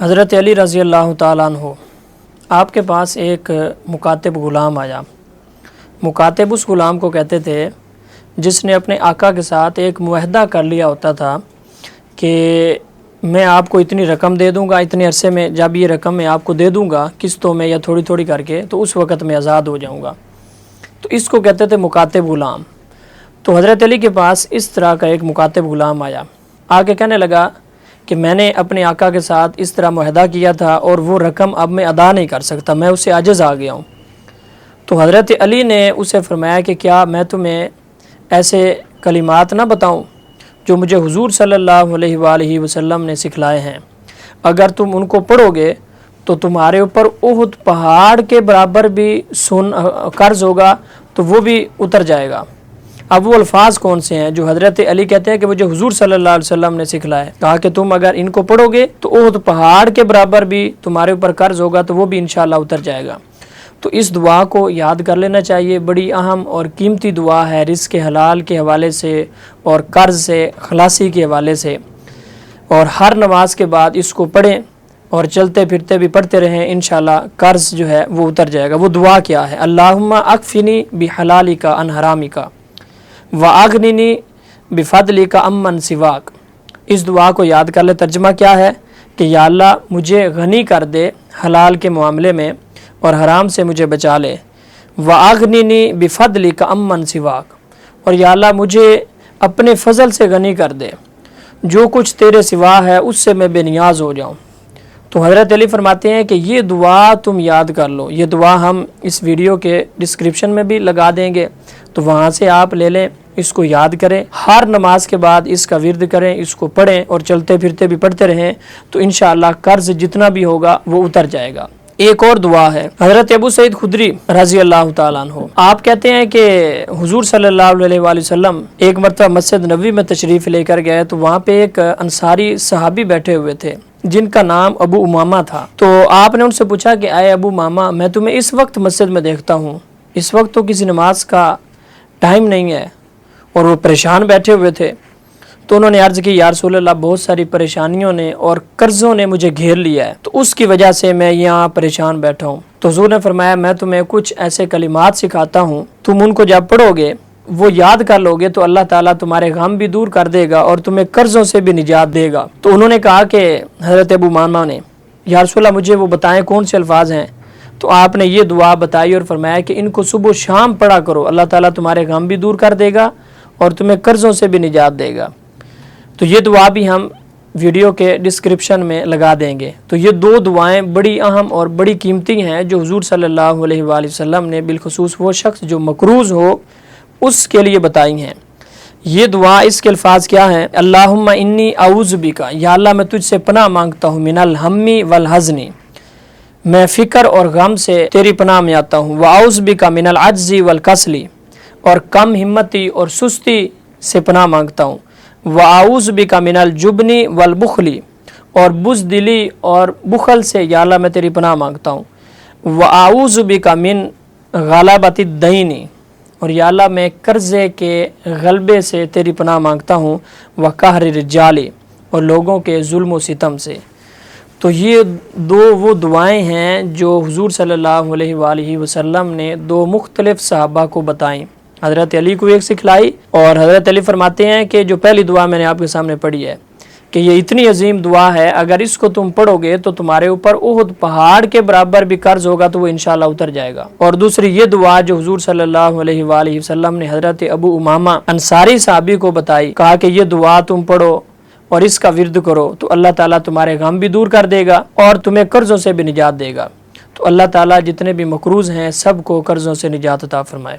حضرت علی رضی اللہ تعالیٰ عنہ آپ کے پاس ایک مکاتب غلام آیا۔ مکاتب اس غلام کو کہتے تھے جس نے اپنے آقا کے ساتھ ایک معاہدہ کر لیا ہوتا تھا کہ میں آپ کو اتنی رقم دے دوں گا، اتنے عرصے میں جب یہ رقم میں آپ کو دے دوں گا قسطوں میں یا تھوڑی تھوڑی کر کے، تو اس وقت میں آزاد ہو جاؤں گا۔ تو اس کو کہتے تھے مکاتب غلام۔ تو حضرت علی کے پاس اس طرح کا ایک مکاتب غلام آیا، آگے کہنے لگا کہ میں نے اپنے آقا کے ساتھ اس طرح معاہدہ کیا تھا اور وہ رقم اب میں ادا نہیں کر سکتا، میں اسے عاجز آ گیا ہوں۔ تو حضرت علی نے اسے فرمایا کہ کیا میں تمہیں ایسے کلمات نہ بتاؤں جو مجھے حضور صلی اللہ علیہ وآلہ وسلم نے سکھلائے ہیں، اگر تم ان کو پڑھو گے تو تمہارے اوپر احد پہاڑ کے برابر بھی قرض ہوگا تو وہ بھی اتر جائے گا۔ اب وہ الفاظ کون سے ہیں جو حضرت علی کہتے ہیں کہ مجھے حضور صلی اللہ علیہ وسلم نے سکھلائے؟ کہا کہ تم اگر ان کو پڑھو گے تو احد پہاڑ کے برابر بھی تمہارے اوپر قرض ہوگا تو وہ بھی انشاءاللہ اتر جائے گا۔ تو اس دعا کو یاد کر لینا چاہیے، بڑی اہم اور قیمتی دعا ہے رزق حلال کے حوالے سے اور قرض سے خلاصی کے حوالے سے، اور ہر نماز کے بعد اس کو پڑھیں اور چلتے پھرتے بھی پڑھتے رہیں، انشاءاللہ قرض جو ہے وہ اتر جائے گا۔ وہ دعا کیا ہے؟ اللہم اکفنی بحلالک عن حرامک واغننی بفضلک عمن سواک۔ اس دعا کو یاد کر لے۔ ترجمہ کیا ہے کہ یا اللہ مجھے غنی کر دے حلال کے معاملے میں اور حرام سے مجھے بچا لے۔ واغننی بفضلک عمن سواک، اور یا اللہ مجھے اپنے فضل سے غنی کر دے، جو کچھ تیرے سوا ہے اس سے میں بے نیاز ہو جاؤں۔ تو حضرت علی فرماتے ہیں کہ یہ دعا تم یاد کر لو۔ یہ دعا ہم اس ویڈیو کے ڈسکرپشن میں بھی لگا دیں گے، تو وہاں سے آپ لے لیں، اس کو یاد کریں، ہر نماز کے بعد اس کا ورد کریں، اس کو پڑھیں اور چلتے پھرتے بھی پڑھتے رہیں، تو انشاءاللہ قرض جتنا بھی ہوگا وہ اتر جائے گا۔ ایک اور دعا ہے حضرت ابو سعید خدری رضی اللہ تعالیٰ عنہ، آپ کہتے ہیں کہ حضور صلی اللہ علیہ وآلہ وسلم ایک مرتبہ مسجد نبوی میں تشریف لے کر گئے، تو وہاں پہ ایک انصاری صحابی بیٹھے ہوئے تھے جن کا نام ابو امامہ تھا۔ تو آپ نے ان سے پوچھا کہ اے ابو امامہ، میں تمہیں اس وقت مسجد میں دیکھتا ہوں، اس وقت تو کسی نماز کا ٹائم نہیں ہے، اور وہ پریشان بیٹھے ہوئے تھے۔ تو انہوں نے عرض کی یا رسول اللہ بہت ساری پریشانیوں نے اور قرضوں نے مجھے گھیر لیا ہے، تو اس کی وجہ سے میں یہاں پریشان بیٹھا ہوں۔ تو حضور نے فرمایا میں تمہیں کچھ ایسے کلمات سکھاتا ہوں، تم ان کو جب پڑھو گے، وہ یاد کر لو گے، تو اللہ تعالیٰ تمہارے غم بھی دور کر دے گا اور تمہیں قرضوں سے بھی نجات دے گا۔ تو انہوں نے کہا کہ حضرت ابو امامہ نے یا رسول اللہ مجھے وہ بتائیں کون سے الفاظ ہیں؟ تو آپ نے یہ دعا بتائی اور فرمایا کہ ان کو صبح و شام پڑھا کرو، اللہ تعالیٰ تمہارے غم بھی دور کر دے گا اور تمہیں قرضوں سے بھی نجات دے گا۔ تو یہ دعا بھی ہم ویڈیو کے ڈسکرپشن میں لگا دیں گے۔ تو یہ دو دعائیں بڑی اہم اور بڑی قیمتی ہیں جو حضور صلی اللہ علیہ وآلہ وسلم نے بالخصوص وہ شخص جو مقروض ہو اس کے لیے بتائی ہیں۔ یہ دعا اس کے الفاظ کیا ہیں؟ اللہم انی اعوذ بک، یا اللہ میں تجھ سے پناہ مانگتا ہوں، من الہم والحزن، میں فکر اور غم سے تیری پناہ میں آتا ہوں، واعوذ بک من العجز والکسل، اور کم ہمتی اور سستی سے پناہ مانگتا ہوں، واعوذ بک من الجبن والبخل، اور بزدلی اور بخل سے یا اللہ میں تیری پناہ مانگتا ہوں، واعوذ بک من غلبۃ الدین، اور یا اللہ میں قرضے کے غلبے سے تیری پناہ مانگتا ہوں، وقہر الرجال، اور لوگوں کے ظلم و ستم سے۔ تو یہ دو وہ دعائیں ہیں جو حضور صلی اللہ علیہ وآلہ وسلم نے دو مختلف صحابہ کو بتائیں، حضرت علی کو ایک سکھلائی، اور حضرت علی فرماتے ہیں کہ جو پہلی دعا میں نے آپ کے سامنے پڑھی ہے کہ یہ اتنی عظیم دعا ہے، اگر اس کو تم پڑھو گے تو تمہارے اوپر احد پہاڑ کے برابر بھی قرض ہوگا تو وہ انشاءاللہ اتر جائے گا۔ اور دوسری یہ دعا جو حضور صلی اللہ علیہ وآلہ وسلم نے حضرت ابو امامہ انصاری صحابی کو بتائی، کہا کہ یہ دعا تم پڑھو اور اس کا ورد کرو تو اللہ تعالیٰ تمہارے غم بھی دور کر دے گا اور تمہیں قرضوں سے بھی نجات دے گا۔ تو اللہ تعالیٰ جتنے بھی مقروض ہیں سب کو قرضوں سے نجات عطا فرمائے۔